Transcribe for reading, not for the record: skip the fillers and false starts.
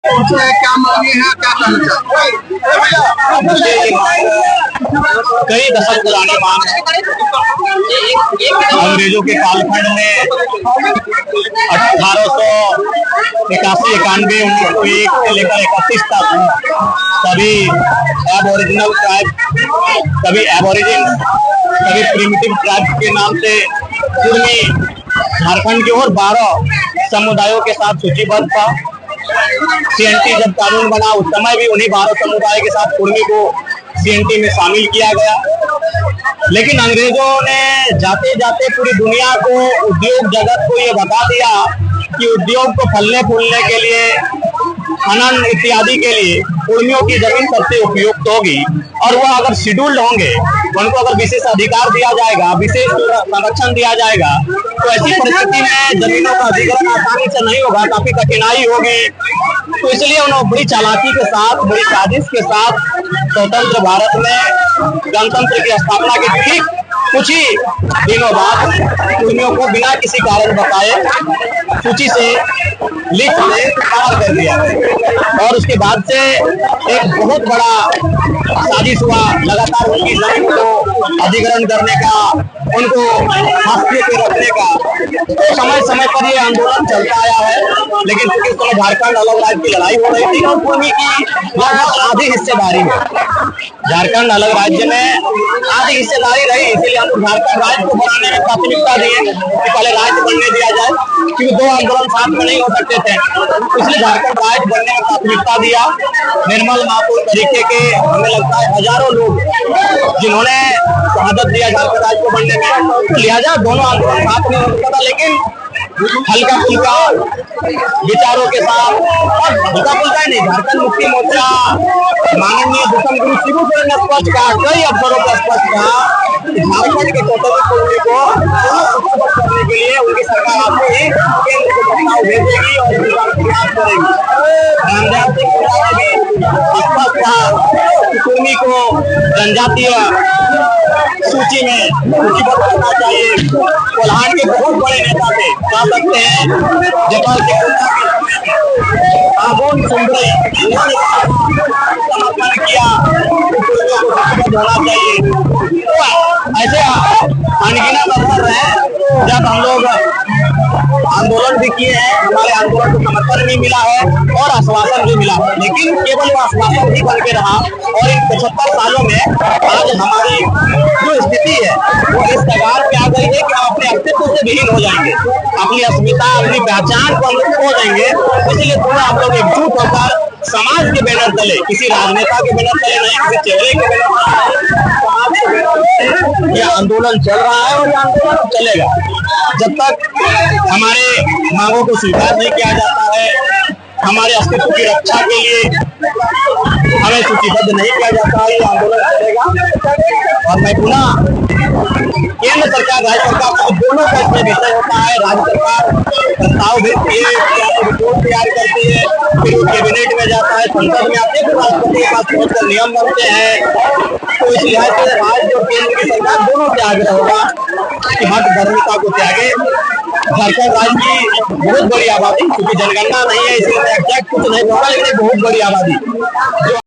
क्या मांगे हैं, क्या कहना चाहते हैं? कई दशक पुरानी मांग है। अंग्रेजों के कालखंड में 1881-91 1901 से लेकर 31 तक सभी एबोरिजिनल ट्राइब, सभी एबोरिजिन, सभी प्रिमिटिव ट्राइब के नाम से कुर्मी झारखंड के और 12 समुदायों के साथ सूचीबद्ध था। सीएनटी जब कानून बना उस समय भी उन्हीं 12 समुदाय के साथ कुर्मी को सीएनटी में शामिल किया गया। लेकिन अंग्रेजों ने जाते जाते पूरी दुनिया को, उद्योग जगत को ये बता दिया कि उद्योग को फलने फूलने के लिए, खनन इत्यादि के लिए कुर्मियों की जमीन सबसे उपयुक्त होगी और वह अगर शेड्यूल्ड होंगे, उनको अगर विशेष अधिकार दिया जाएगा, विशेष संरक्षण दिया जाएगा, तो ऐसी परिस्थिति में जमीनों का अधिग्रहण आसानी से नहीं होगा, काफी कठिनाई होगी। तो इसलिए उन्होंने बड़ी चालाकी के साथ, बड़ी साजिश के साथ स्वतंत्र भारत में गणतंत्र की स्थापना के ठीक कुछ ही दिनों बाद कुर्मियों को बिना किसी कारण बताए सूची से लिस्ट से बाहर कर दिया और उसके बाद से एक बहुत बड़ा साजिश हुआ। लगातार उनकी जमीन को अधिग्रहण करने का, उनको हाशिए पे रखने का। तो समय समय पर ये आंदोलन चलता आया है, लेकिन क्योंकि उस समय झारखंड अलग राज्य की लड़ाई हो रही थी और कुर्मी की लगभग आधी हिस्सेदारी है, झारखंड अलग राज्य में आधी हिस्सेदारी रही। इसीलिए हम झारखंड राज्य को बनाने में प्राथमिकता दिए कि पहले राज्य बनने दिया जाए, क्योंकि दो आंदोलन साथ में नहीं हो सकते थे। इसलिए झारखंड राज्य बनने में प्राथमिकता दिया। निर्मल मातूर तरीके के हमें लगता है हजारों लोग जिन्होंने शहादत दिया झारखंड राज्य को बनने में, लिहाजा दोनों आंदोलन साथ में हो सकता था। लेकिन हल्का फुल्का विचारों के साथ, और हल्का फुल्का ही नहीं, झारखंड मुक्ति मोर्चा माननीय दुष्म गुरु शिबू सोरेन ने स्पष्ट कहा, कई अवसरों पर स्पष्ट कहा, झारखंड के टोटली कुर्मी को करने के लिए उनकी सरकार आपको ही केंद्र को प्रस्ताव भेजेगी और प्रयास करेगी। रामदेव सिंह ने भी स्पष्ट कहा कि कुर्मी को जनजातीय सूची में सूचीबद्ध करना चाहिए। कोल्हान के बहुत बड़े नेता थे, कह सकते हैं जयपाल आबोन सुंदरई, उन्होंने समर्थन किया होना चाहिए। तो ऐसे अनगिनत अवसर रहे जब हम लोग आंदोलन भी किए हैं, हमारे आंदोलन को समर्थन भी मिला है और आश्वासन भी मिला है। लेकिन केवल वो आश्वासन ही बन के रहा और इन 75 सालों में आज हमारी जो स्थिति है वो इस कगार पे आ गई है कि हम अपने अस्तित्व से विहीन हो जाएंगे, अपनी अस्मिता, अपनी पहचान को हम लोग खो देंगे। इसलिए पूरा हम लोग एकजुट होकर समाज के बैनर तले, किसी राजनेता के बैनर तले नहीं, किसी चेहरे के बैनर तले, समाज के बैनर तले यह आंदोलन चल रहा है और यह आंदोलन चलेगा जब तक हमारे मांगों को स्वीकार नहीं किया जाता है, हमारे अस्तित्व की रक्षा के लिए हमें सूचीबद्ध नहीं किया जाता है, ये आंदोलन चलेगा। और मैं पुनः केंद्र सरकार, राज्य सरकार दोनों का इसमें विषय होता है। राज्य सरकार प्रस्ताव भेजती है, रिपोर्ट तैयार करती है, फिर वो कैबिनेट में जाता है, संसद में आते हैं, फिर राष्ट्रपति के पास पहुंचकर नियम बनते हैं। तो इस लिहाज से राज्य और केंद्र की सरकार दोनों से आग्रह होगा कि हट धर्मिता को त्यागे। झारखंड राज्य की बहुत बड़ी आबादी, क्योंकि जनगणना नहीं है इसलिए एग्जैक्ट कुछ नहीं होगा, लेकिन बहुत बड़ी आबादी